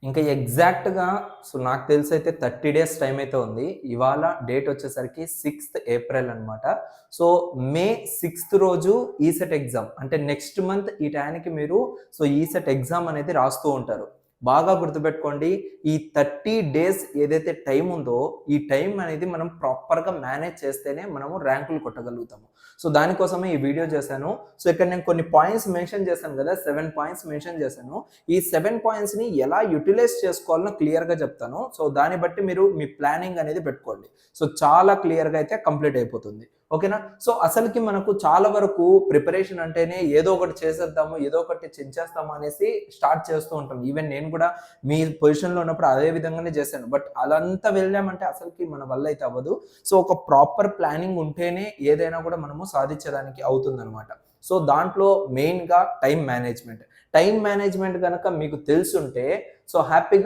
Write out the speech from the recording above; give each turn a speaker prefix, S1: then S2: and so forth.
S1: ఇంకా ఎగ్జాక్ట్‌గా నాకు తెలిసైతే 30 డేస్ టైమ్ అయితే ఉంది. ఇవాళ డేట్ వచ్చేసరికి 6థ్ ఏప్రిల్ అనమాట. సో, మే 6థ్ రోజు ఈసెట్ ఎగ్జామ్ అంటే నెక్స్ట్ మంత్ ఈ టయానికి మీరు ఈసెట్ ఎగ్జామ్ అనేది రాస్తూ ఉంటారు. బాగా గుర్తుపెట్టుకోండి. ఈ 30 డేస్ ఏదైతే టైమ్ ఉందో, ఈ టైం అనేది మనం ప్రాపర్‌గా మేనేజ్ చేస్తేనే మనము ర్యాంకులు కొట్టగలుగుతాము. దానికోసమే ఈ వీడియో చేశాను. ఇక్కడ నేను కొన్ని పాయింట్స్ మెన్షన్ చేశాను కదా! 7 పాయింట్స్ మెన్షన్ చేశాను. ఈ 7 పాయింట్స్‌ని ఎలా యుటిలైజ్ చేసుకోవాలో క్లియర్‌గా చెప్తాను. దాన్ని బట్టి మీరు మీ ప్లానింగ్ అనేది పెట్టుకోండి. చాలా క్లియర్‌గా అయితే కంప్లీట్ అయిపోతుంది. ఓకేనా? అసలుకి మనకు చాలా వరకు ప్రిపరేషన్ అంటేనే ఏదో ఒకటి చేసేద్దాము, ఏదో ఒకటి చించేస్తాము అనేసి స్టార్ట్ చేస్తూ ఉంటాం. ఈవెన్ నేను కూడా మీ పొజిషన్‌లో ఉన్నప్పుడు అదే విధంగానే చేశాను. బట్ అలంతా వెళ్ళామంటే అసలుకి మన వల్ల అయితే అవ్వదు. ఒక ప్రాపర్ ప్లానింగ్ ఉంటేనే ఏదైనా కూడా మనము సాధించడానికి అవుతుందన్నమాట. దాంట్లో మెయిన్‌గా టైమ్ మేనేజ్‌మెంట్. టైమ్ మేనేజ్‌మెంట్ గనక మీకు తెలిసుంటే హ్యాపీగా